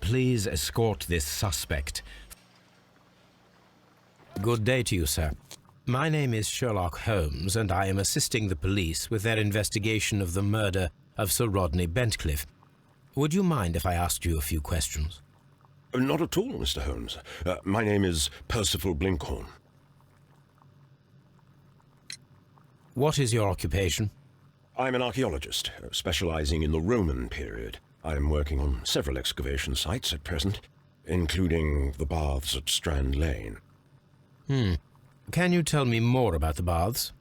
please escort this suspect? Good day to you, sir. My name is Sherlock Holmes, and I am assisting the police with their investigation of the murder of Sir Rodney Bentcliffe. Would you mind if I asked you a few questions? Not at all, Mr. Holmes. My name is Percival Blinkhorn. What is your occupation? I'm an archaeologist, specializing in the Roman period. I'm working on several excavation sites at present, including the baths at Strand Lane. Can you tell me more about the baths?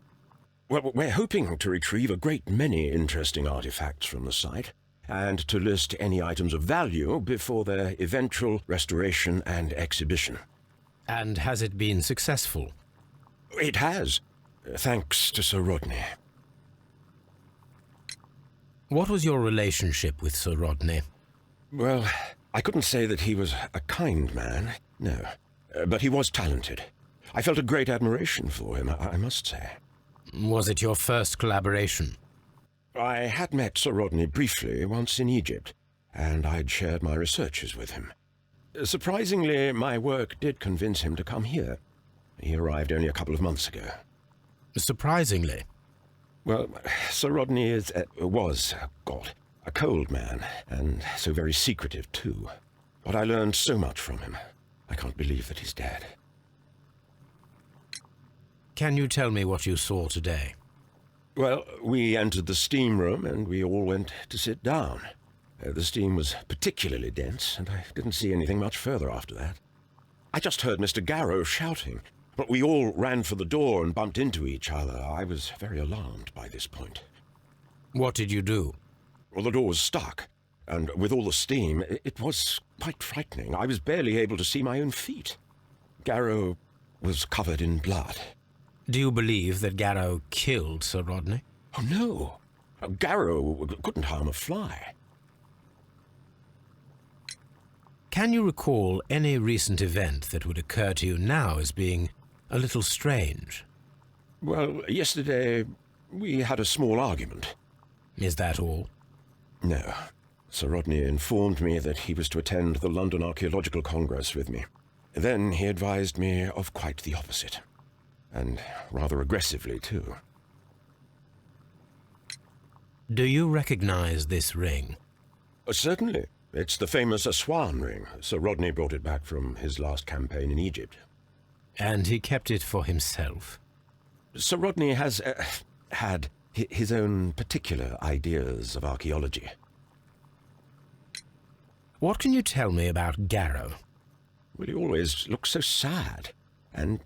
Well, we're hoping to retrieve a great many interesting artifacts from the site, and to list any items of value before their eventual restoration and exhibition. And has it been successful? It has, thanks to Sir Rodney. What was your relationship with Sir Rodney? Well, I couldn't say that he was a kind man, no, but he was talented. I felt a great admiration for him, I must say. Was it your first collaboration? I had met Sir Rodney briefly once in Egypt, and I'd shared my researches with him. Surprisingly, my work did convince him to come here. He arrived only a couple of months ago. Surprisingly? Well, Sir Rodney was a cold man, and so very secretive too. But I learned so much from him. I can't believe that he's dead. Can you tell me what you saw today? Well, we entered the steam room and we all went to sit down. The steam was particularly dense, and I didn't see anything much further after that. I just heard Mr. Garrow shouting, but we all ran for the door and bumped into each other. I was very alarmed by this point. What did you do? Well, the door was stuck, and with all the steam, it was quite frightening. I was barely able to see my own feet. Garrow was covered in blood. Do you believe that Garrow killed Sir Rodney? Oh, no. Garrow couldn't harm a fly. Can you recall any recent event that would occur to you now as being a little strange? Well, yesterday we had a small argument. Is that all? No. Sir Rodney informed me that he was to attend the London Archaeological Congress with me. Then he advised me of quite the opposite. And rather aggressively, too. Do you recognize this ring? Certainly. It's the famous Aswan ring. Sir Rodney brought it back from his last campaign in Egypt. And he kept it for himself? Sir Rodney has had his own particular ideas of archaeology. What can you tell me about Garrow? Well, he always looks so sad, and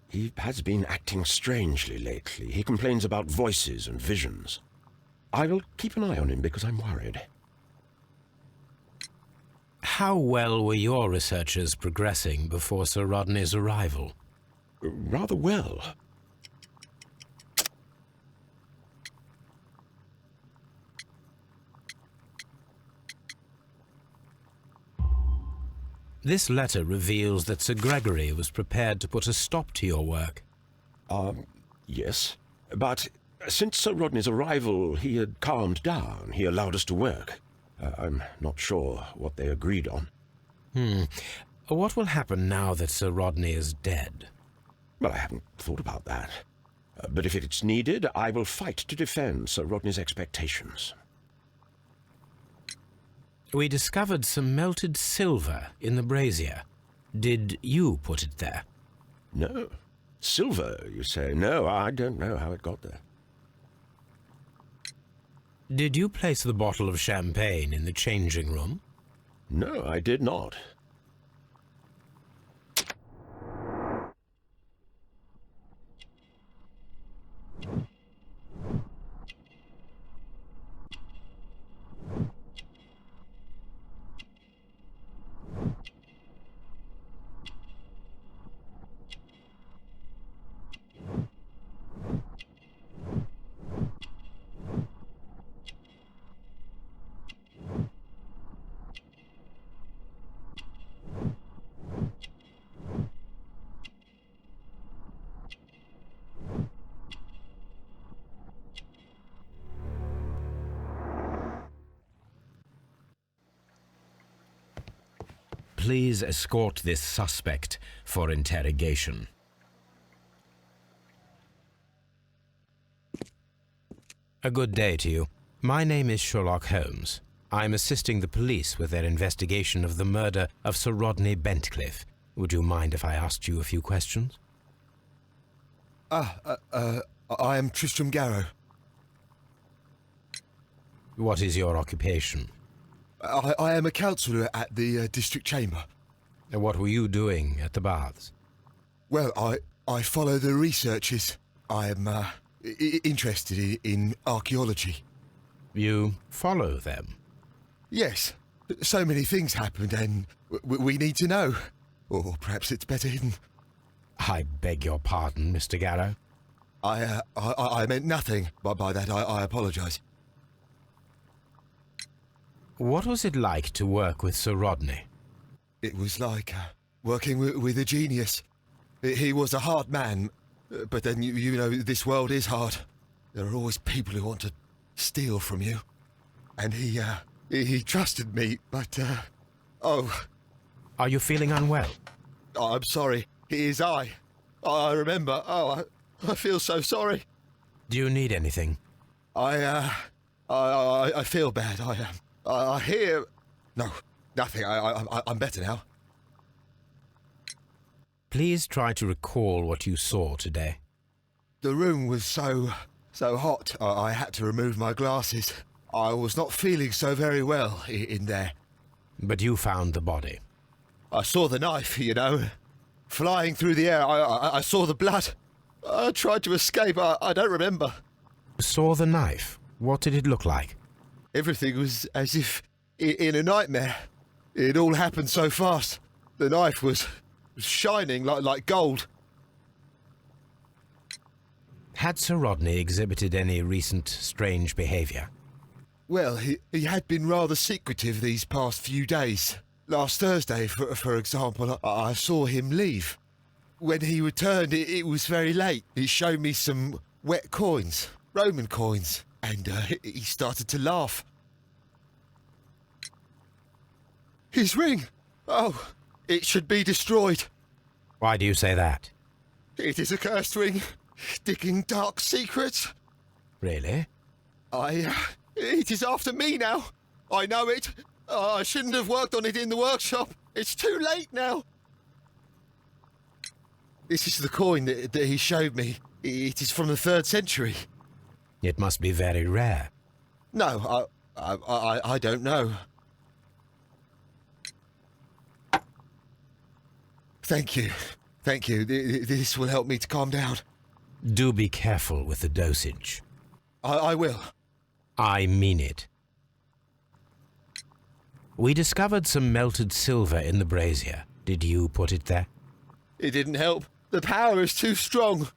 he has been acting strangely lately. He complains about voices and visions. I will keep an eye on him because I'm worried. How well were your researches progressing before Sir Rodney's arrival? Rather well. This letter reveals that Sir Gregory was prepared to put a stop to your work. Yes. But since Sir Rodney's arrival, he had calmed down. He allowed us to work. I'm not sure what they agreed on. What will happen now that Sir Rodney is dead? Well, I haven't thought about that. But if it's needed, I will fight to defend Sir Rodney's expectations. We discovered some melted silver in the brazier. Did you put it there? No. Silver, you say? No, I don't know how it got there. Did you place the bottle of champagne in the changing room? No, I did not. please escort this suspect for interrogation. A good day to you. My name is Sherlock Holmes. I am assisting the police with their investigation of the murder of Sir Rodney Bentcliffe. Would you mind if I asked you a few questions? I am Tristram Garrow. What is your occupation? I am a counsellor at the district chamber. What were you doing at the baths? Well, I follow the researches. I am interested in archaeology. You follow them? Yes. So many things happened and we need to know. Or perhaps it's better hidden. I beg your pardon, Mr. Garrow. I meant nothing by that. I apologise. What was it like to work with Sir Rodney? It was like working with a genius. He was a hard man, but then you know this world is hard. There are always people who want to steal from you. And he trusted me, but oh. Are you feeling unwell? Oh, I'm sorry. It is I. I remember. Oh, I feel so sorry. Do you need anything? I feel bad. I hear. No, nothing. I'm better now. Please try to recall what you saw today. The room was so hot. I had to remove my glasses. I was not feeling so very well in there. But you found the body. I saw the knife, you know, flying through the air. I saw the blood. I tried to escape. I don't remember. Saw the knife? What did it look like? Everything was as if in a nightmare. It all happened so fast. The knife was shining like gold. Had Sir Rodney exhibited any recent strange behaviour? Well, he had been rather secretive these past few days. Last Thursday, for example, I saw him leave. When he returned, it was very late. He showed me some wet coins, Roman coins, and he started to laugh. His ring! Oh, it should be destroyed. Why do you say that? It is a cursed ring, digging dark secrets. Really? It is after me now. I know it. I shouldn't have worked on it in the workshop. It's too late now. This is the coin that he showed me. It is from the 3rd century. It must be very rare. No, I don't know. Thank you. Thank you. This will help me to calm down. Do be careful with the dosage. I will. I mean it. We discovered some melted silver in the brazier. Did you put it there? It didn't help. The power is too strong.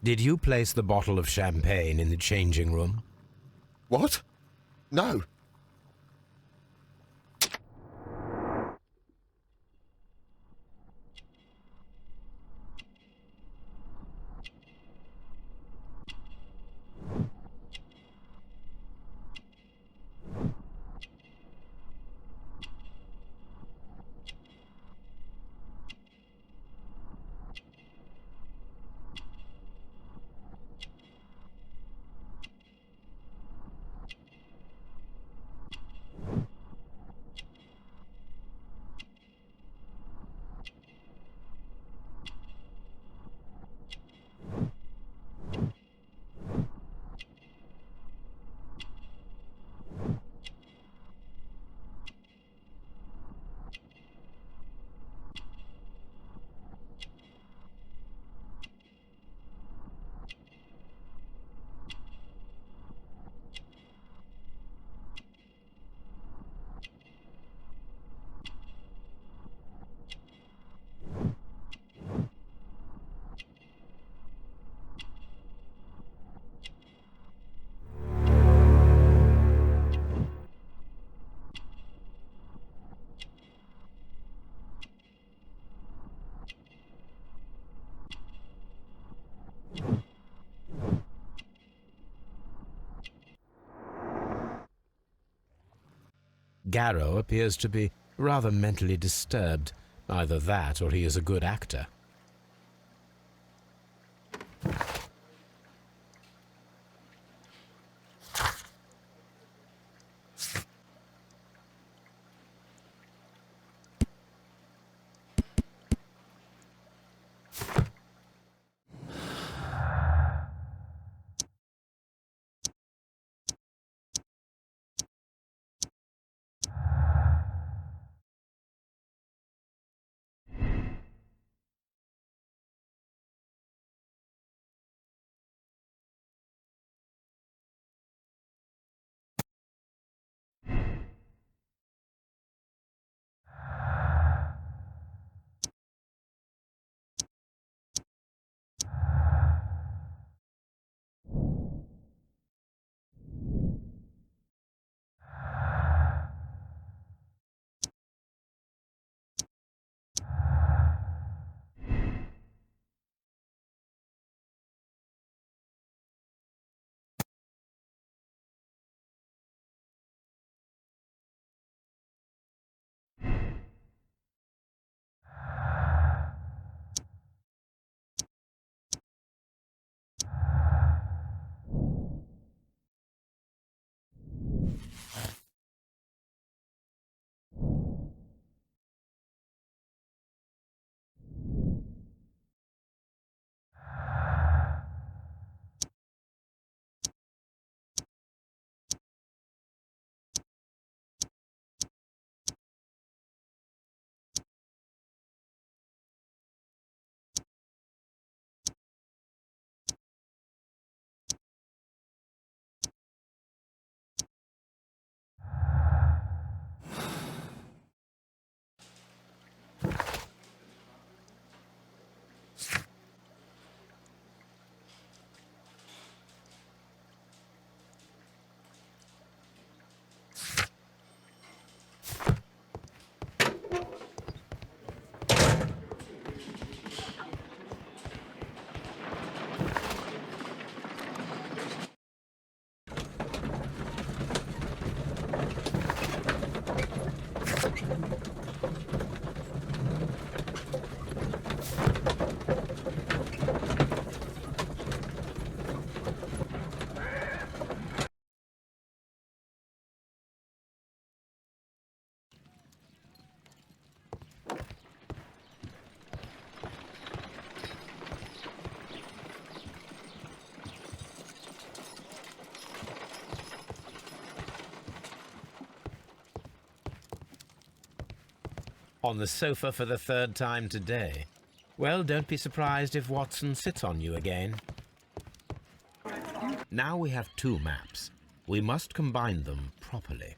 Did you place the bottle of champagne in the changing room? What? No. Garrow appears to be rather mentally disturbed. Either that or he is a good actor. On the sofa for the third time today. Well, don't be surprised if Watson sits on you again. Now we have two maps. We must combine them properly.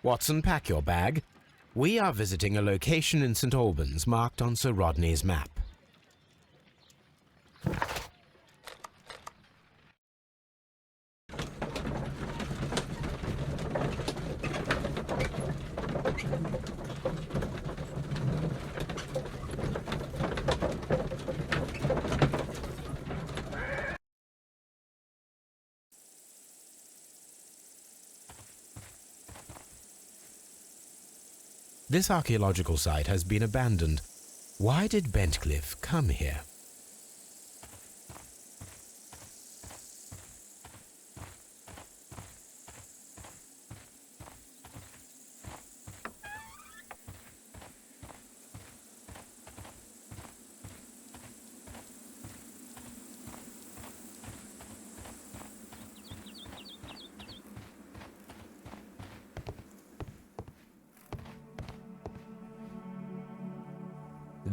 Watson, pack your bag. We are visiting a location in St. Albans marked on Sir Rodney's map. This archaeological site has been abandoned. Why did Bentcliffe come here?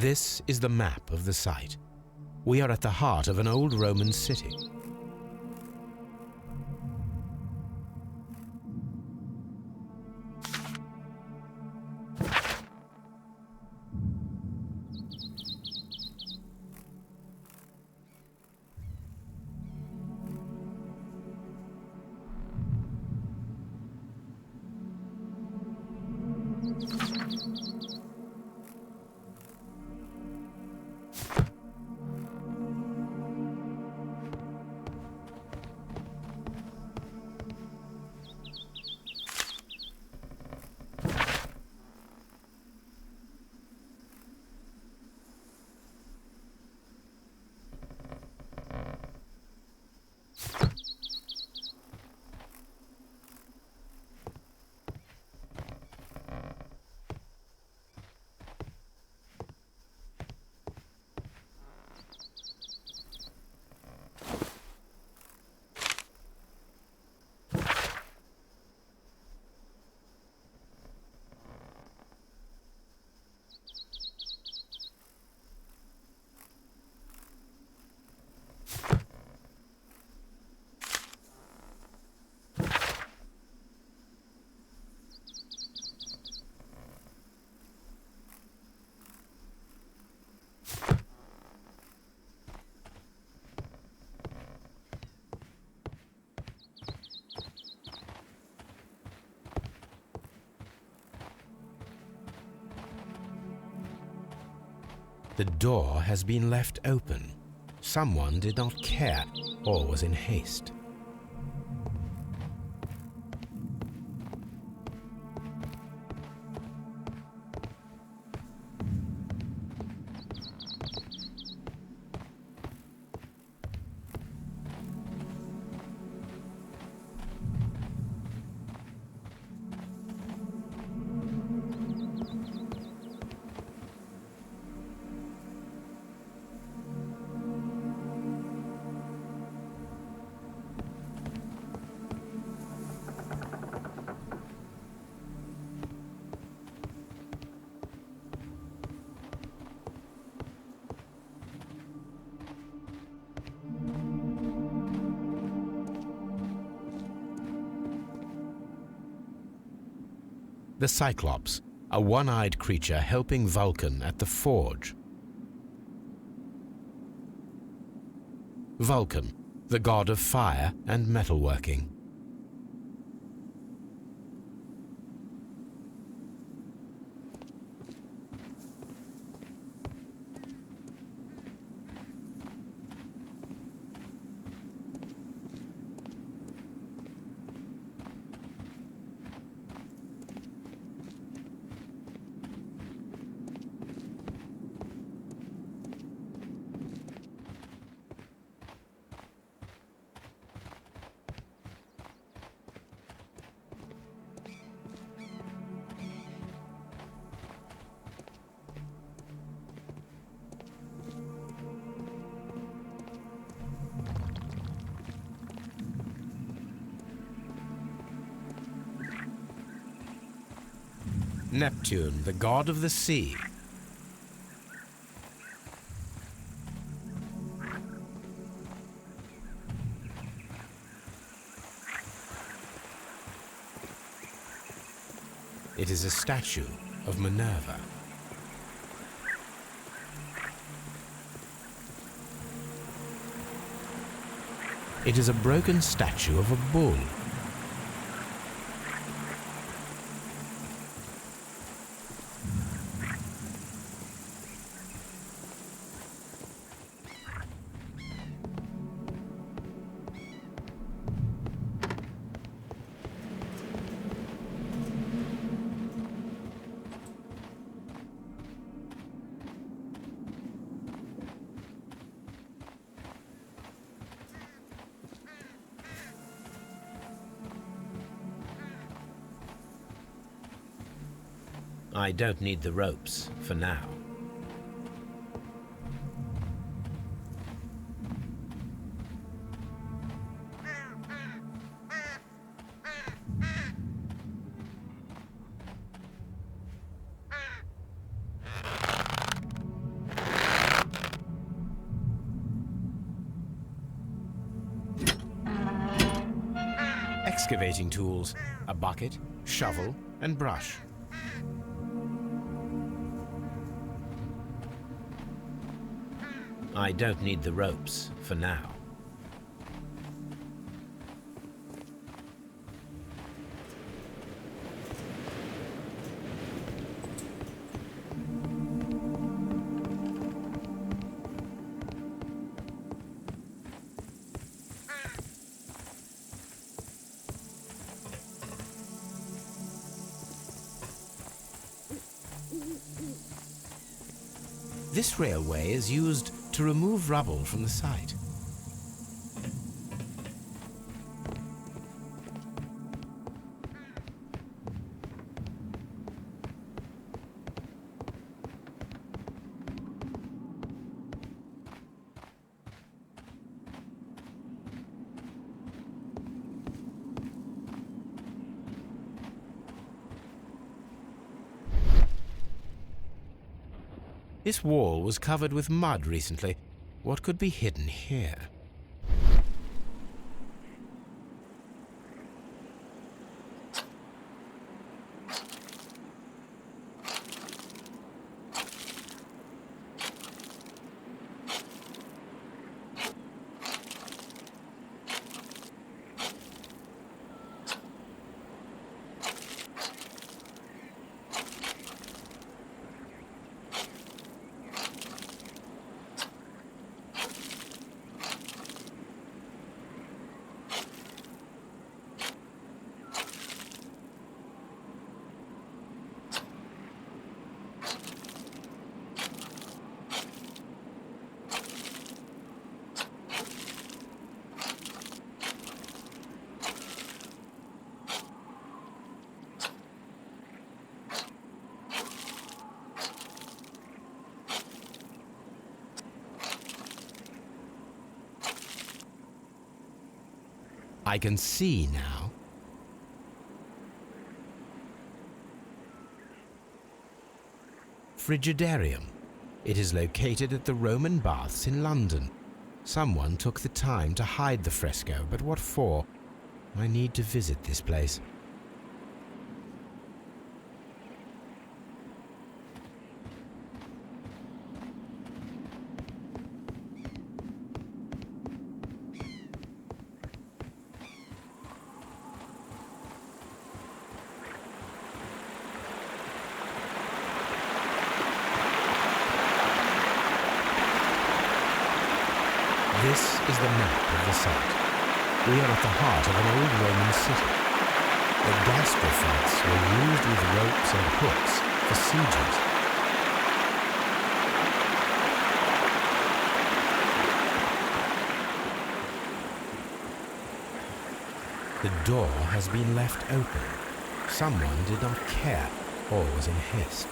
This is the map of the site. We are at the heart of an old Roman city. The door has been left open. Someone did not care or was in haste. The Cyclops, a one-eyed creature helping Vulcan at the forge. Vulcan, the god of fire and metalworking. Neptune, the god of the sea. It is a statue of Minerva. It is a broken statue of a bull. I don't need the ropes for now. Excavating tools, a bucket, shovel, and brush. I don't need the ropes for now. This railway is used to remove rubble from the site. This wall was covered with mud recently. What could be hidden here? I can see now. Frigidarium. It is located at the Roman Baths in London. Someone took the time to hide the fresco, but what for? I need to visit this place. This is the map of the site. We are at the heart of an old Roman city. The gastrophytes were used with ropes and hooks for sieges. The door has been left open. Someone did not care or was in haste.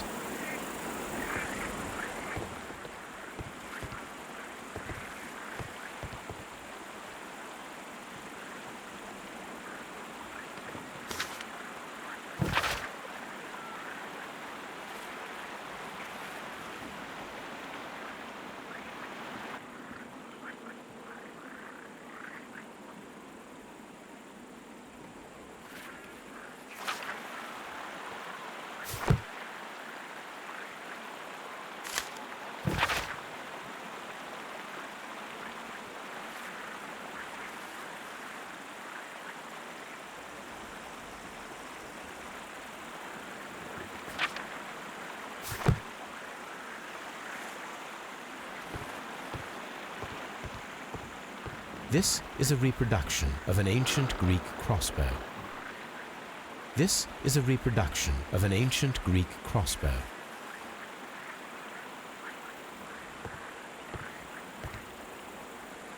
This is a reproduction of an ancient Greek crossbow. This is a reproduction of an ancient Greek crossbow.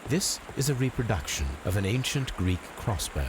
This is a reproduction of an ancient Greek crossbow.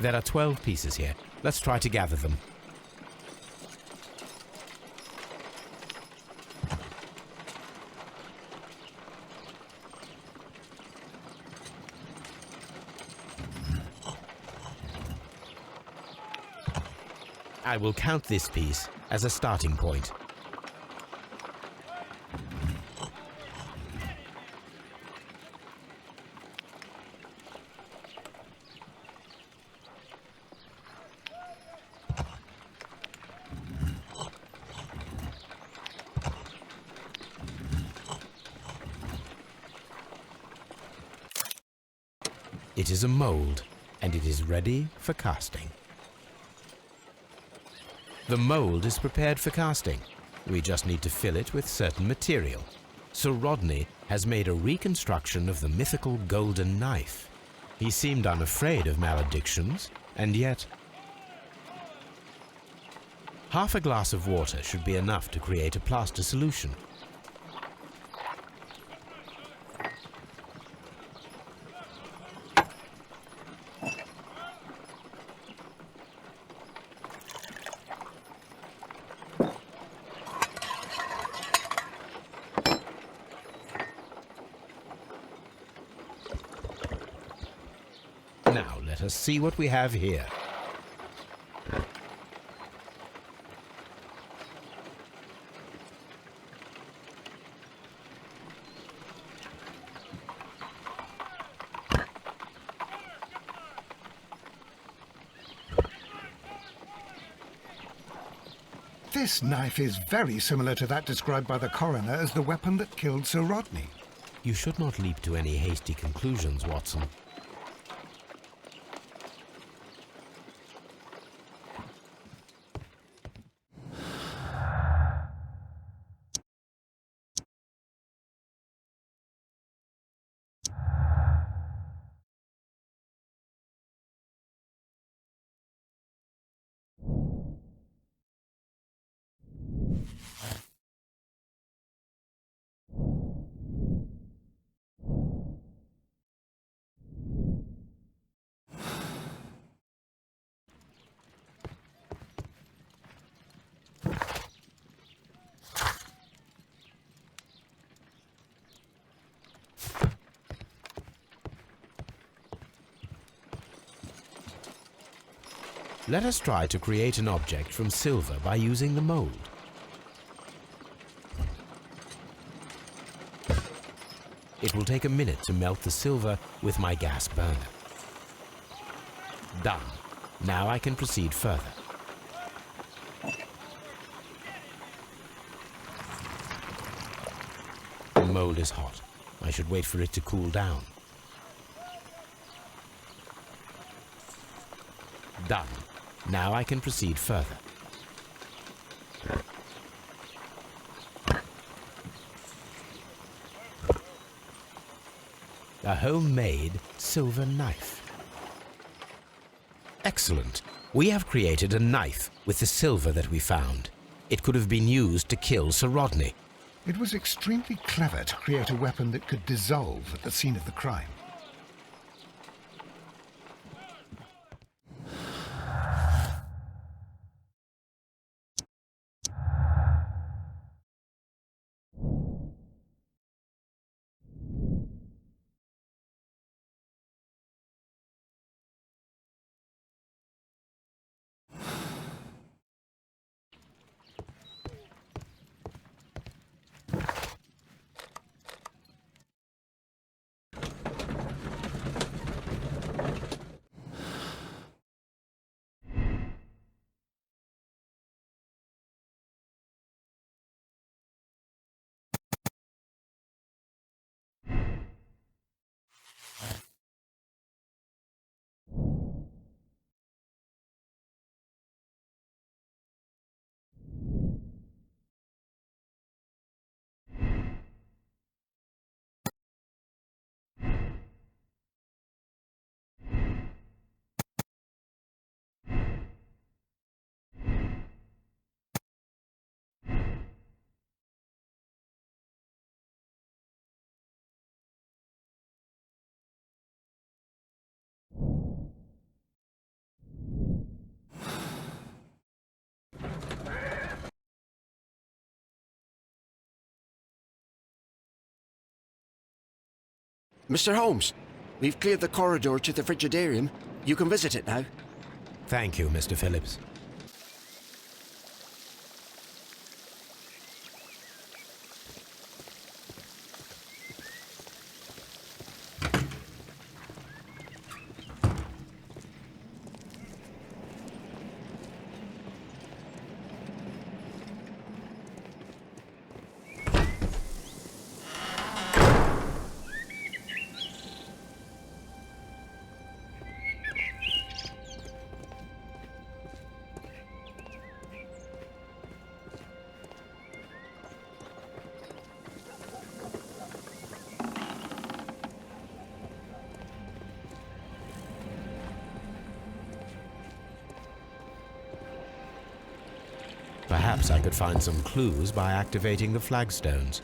There are 12 pieces here. Let's try to gather them. I will count this piece as a starting point. It is a mold, and it is ready for casting. The mold is prepared for casting. We just need to fill it with certain material. Sir Rodney has made a reconstruction of the mythical golden knife. He seemed unafraid of maledictions, and yet... Half a glass of water should be enough to create a plaster solution. Now let us see what we have here. This knife is very similar to that described by the coroner as the weapon that killed Sir Rodney. You should not leap to any hasty conclusions, Watson. Let us try to create an object from silver by using the mold. It will take a minute to melt the silver with my gas burner. Done. Now I can proceed further. The mold is hot. I should wait for it to cool down. Done. Now I can proceed further. A homemade silver knife. Excellent. We have created a knife with the silver that we found. It could have been used to kill Sir Rodney. It was extremely clever to create a weapon that could dissolve at the scene of the crime. Mr. Holmes, we've cleared the corridor to the Frigidarium. You can visit it now. Thank you, Mr. Phillips. Perhaps I could find some clues by activating the flagstones.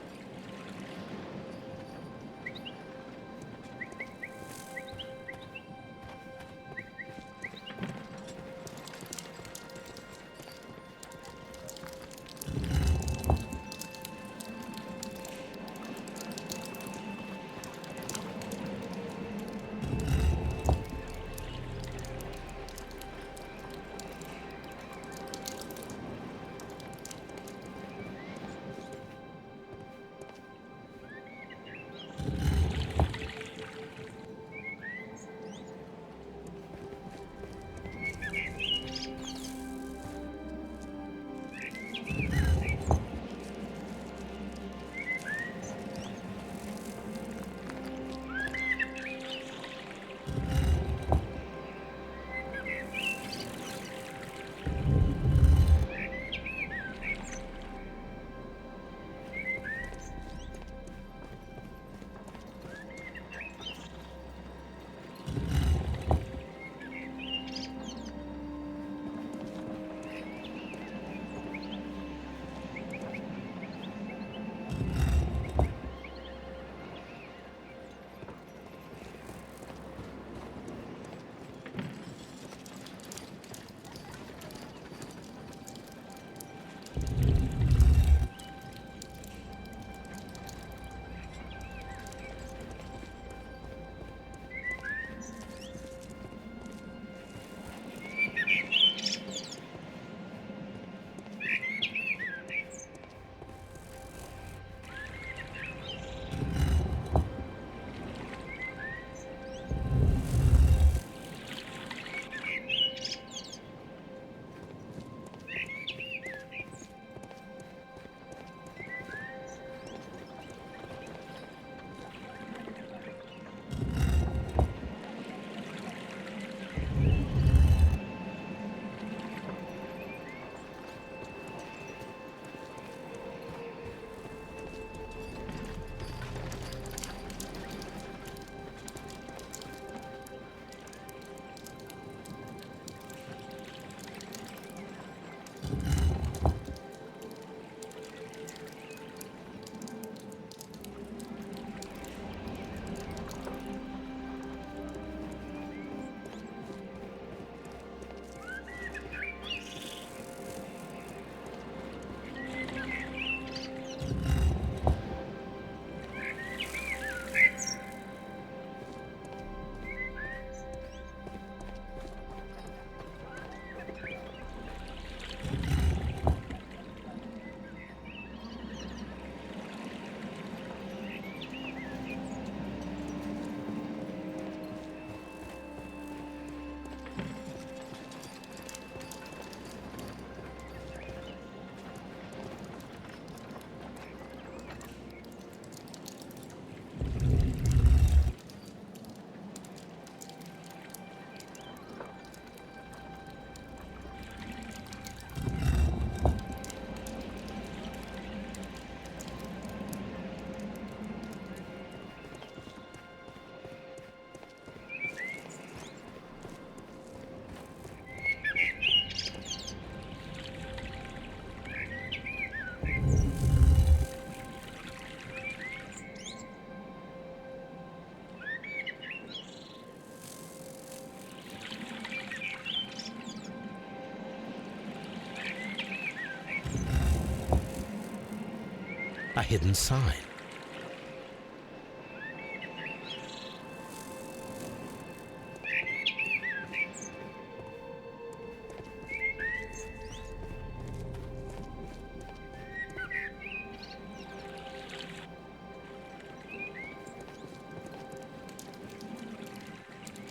A hidden sign.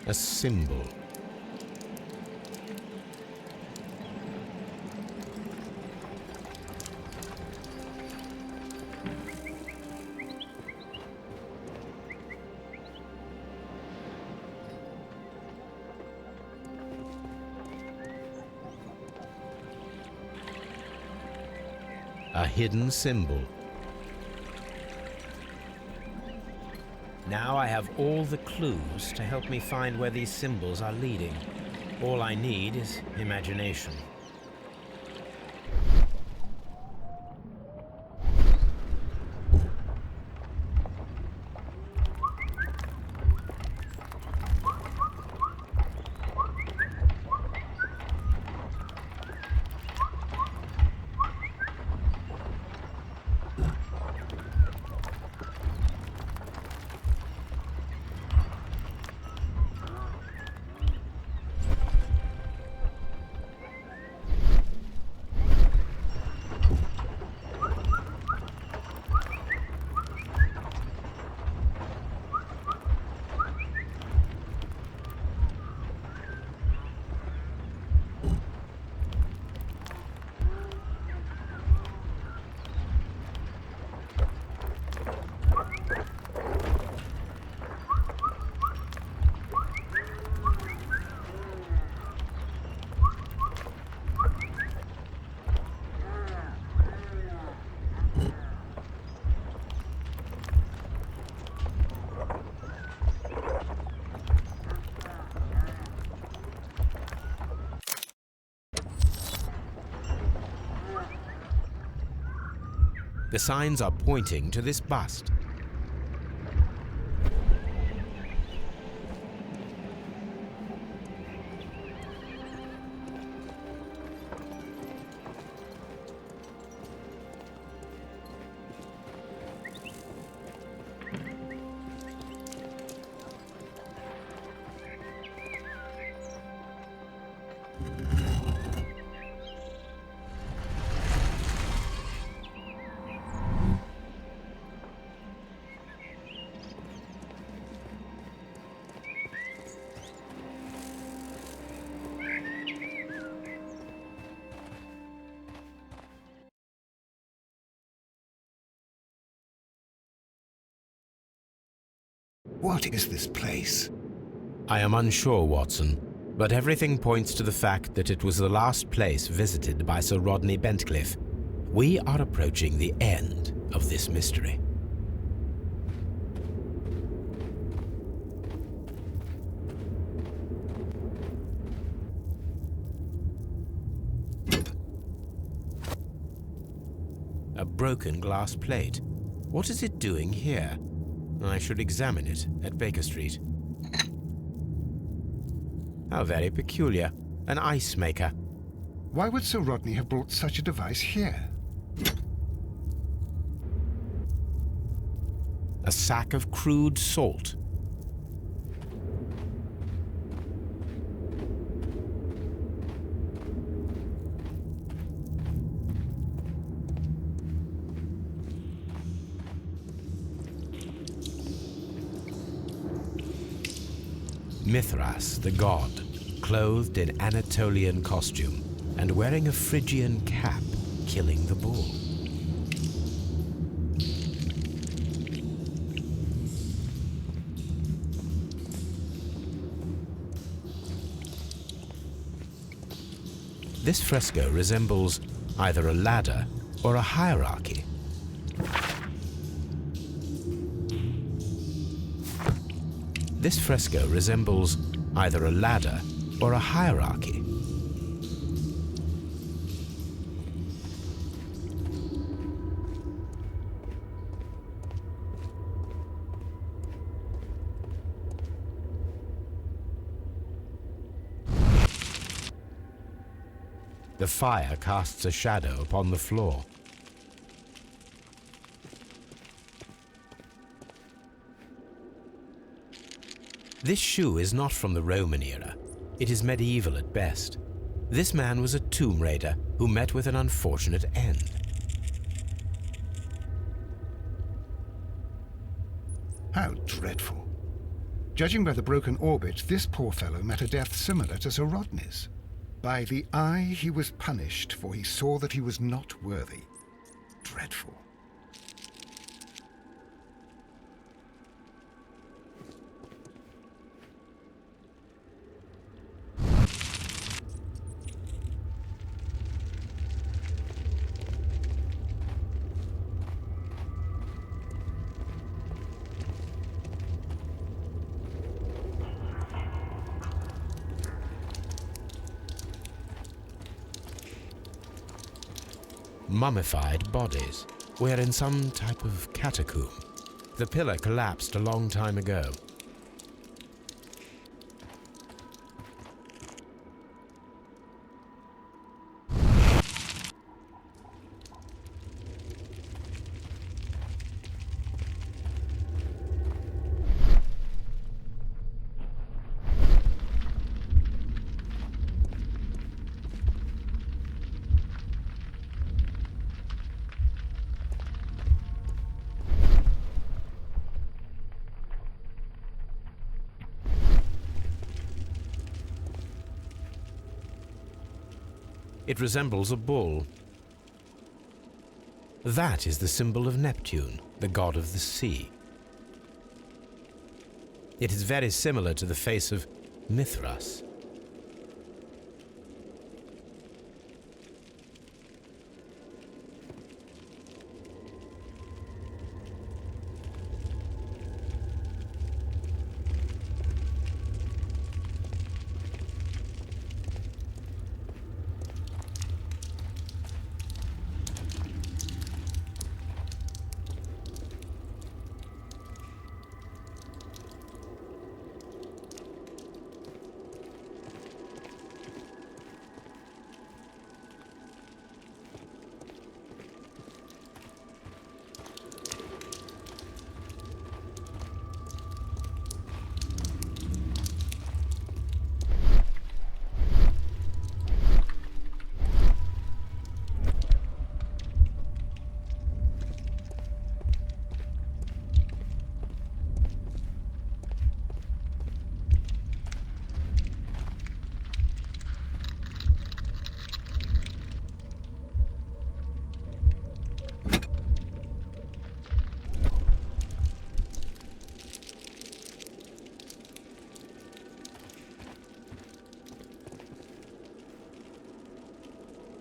A symbol. A hidden symbol. Now I have all the clues to help me find where these symbols are leading. All I need is imagination. The signs are pointing to this bust. What is this place? I am unsure, Watson, but everything points to the fact that it was the last place visited by Sir Rodney Bentcliffe. We are approaching the end of this mystery. A broken glass plate. What is it doing here? I should examine it at Baker Street. How very peculiar. An ice maker. Why would Sir Rodney have brought such a device here? A sack of crude salt. Mithras, the god, clothed in Anatolian costume and wearing a Phrygian cap, killing the bull. This fresco resembles either a ladder or a hierarchy. This fresco resembles either a ladder or a hierarchy. The fire casts a shadow upon the floor. This shoe is not from the Roman era. It is medieval at best. This man was a tomb raider who met with an unfortunate end. How dreadful. Judging by the broken orbit, this poor fellow met a death similar to Sir Rodney's. By the eye he was punished, for he saw that he was not worthy. Dreadful. Mummified bodies. We're in some type of catacomb. The pillar collapsed a long time ago. It resembles a bull. That is the symbol of Neptune, the god of the sea. It is very similar to the face of Mithras.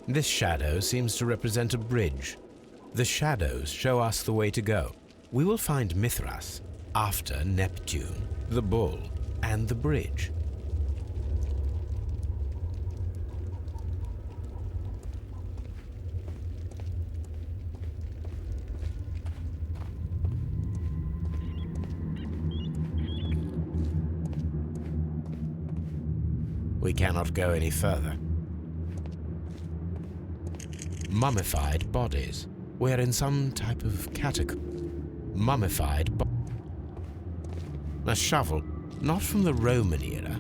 This shadow seems to represent a bridge. The shadows show us the way to go. We will find Mithras after Neptune, the bull, and the bridge. We cannot go any further. Mummified bodies. We're in some type of catacomb. Mummified a shovel, not from the Roman era.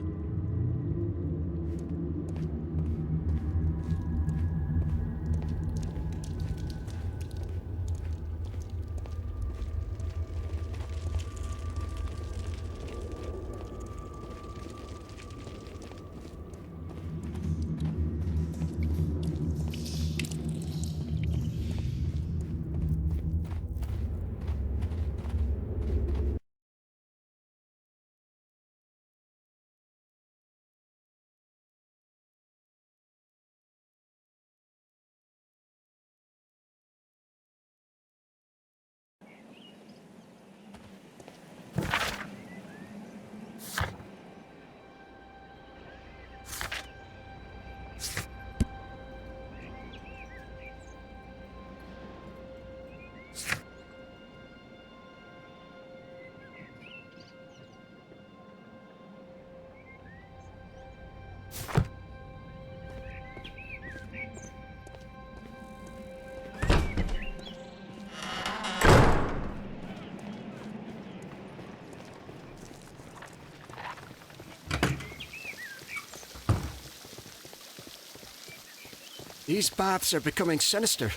These paths are becoming sinister.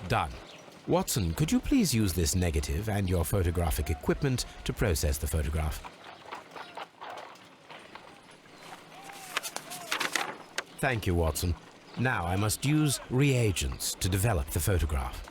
Done. Watson, could you please use this negative and your photographic equipment to process the photograph? Thank you, Watson. Now I must use reagents to develop the photograph.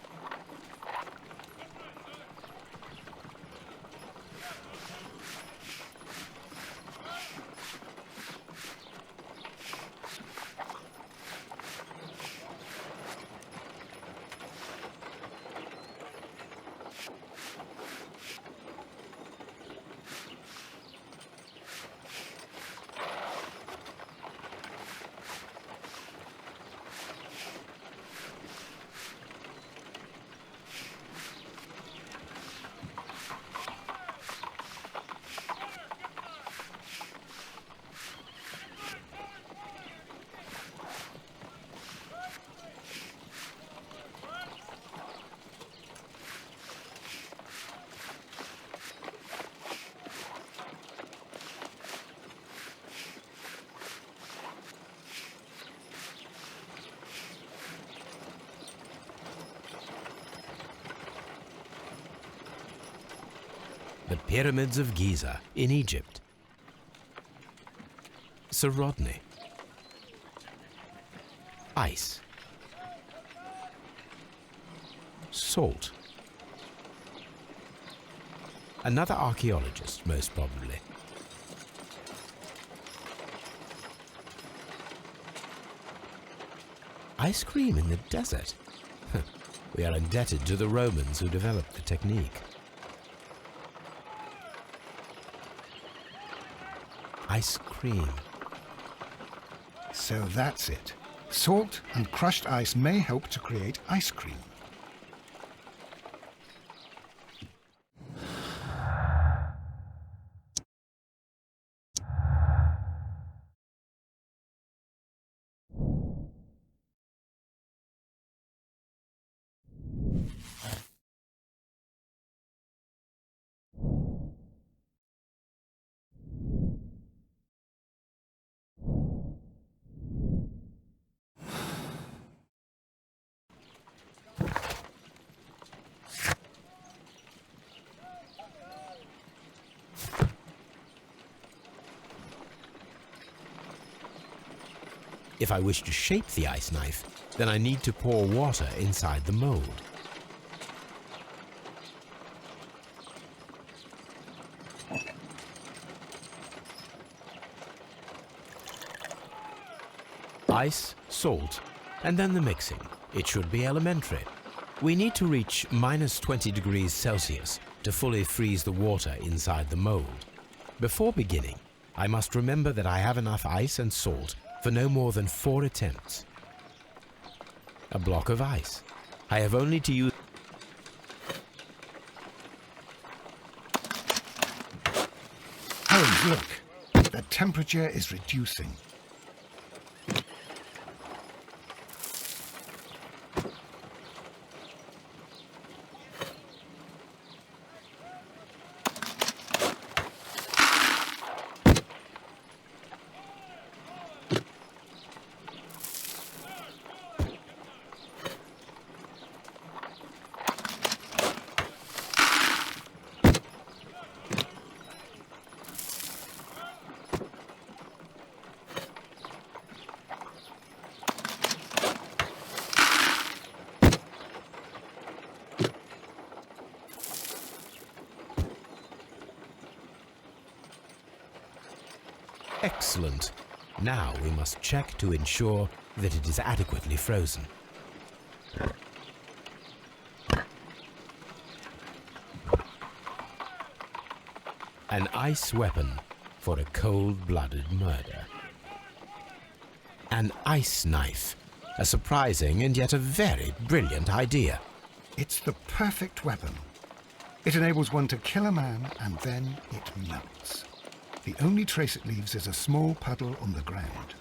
The Pyramids of Giza in Egypt. Sir Rodney. Ice. Salt. Another archaeologist, most probably. Ice cream in the desert. We are indebted to the Romans who developed the technique. Ice cream. So that's it. Salt and crushed ice may help to create ice cream. If I wish to shape the ice knife, then I need to pour water inside the mold. Ice, salt, and then the mixing. It should be elementary. We need to reach -20 degrees Celsius to fully freeze the water inside the mold. Before beginning, I must remember that I have enough ice and salt for no more than 4 attempts. A block of ice. I have only to use... Holmes, look. The temperature is reducing. Excellent. Now we must check to ensure that it is adequately frozen. An ice weapon for a cold-blooded murder. An ice knife. A surprising and yet a very brilliant idea. It's the perfect weapon. It enables one to kill a man and then it melts. The only trace it leaves is a small puddle on the ground.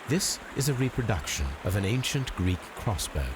This is a reproduction of an ancient Greek crossbow.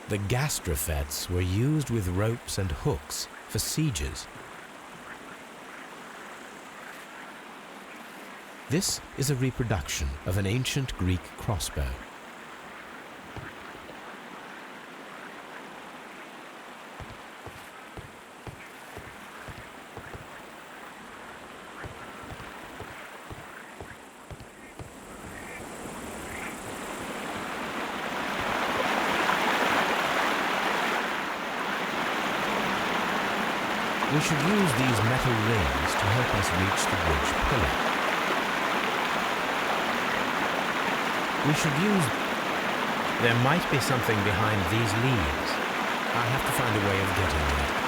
The gastrofets were used with ropes and hooks for sieges. This is a reproduction of an ancient Greek crossbow. We should use these metal rings to help us reach the bridge pillar. We should use... There might be something behind these leaves. I have to find a way of getting there.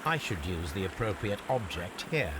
I should use the appropriate object here.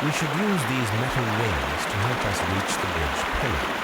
We should use these metal rings to help us reach the bridge pillar.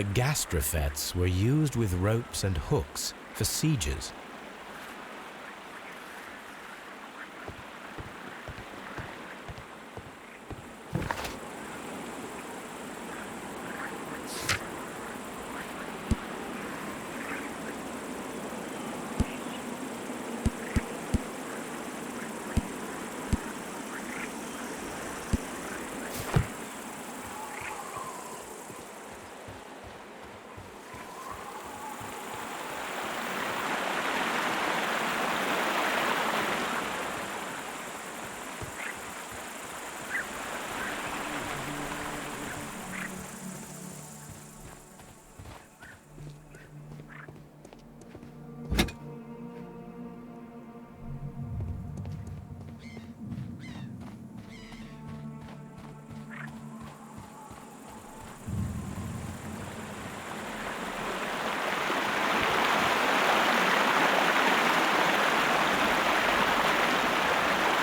The gastrofets were used with ropes and hooks for sieges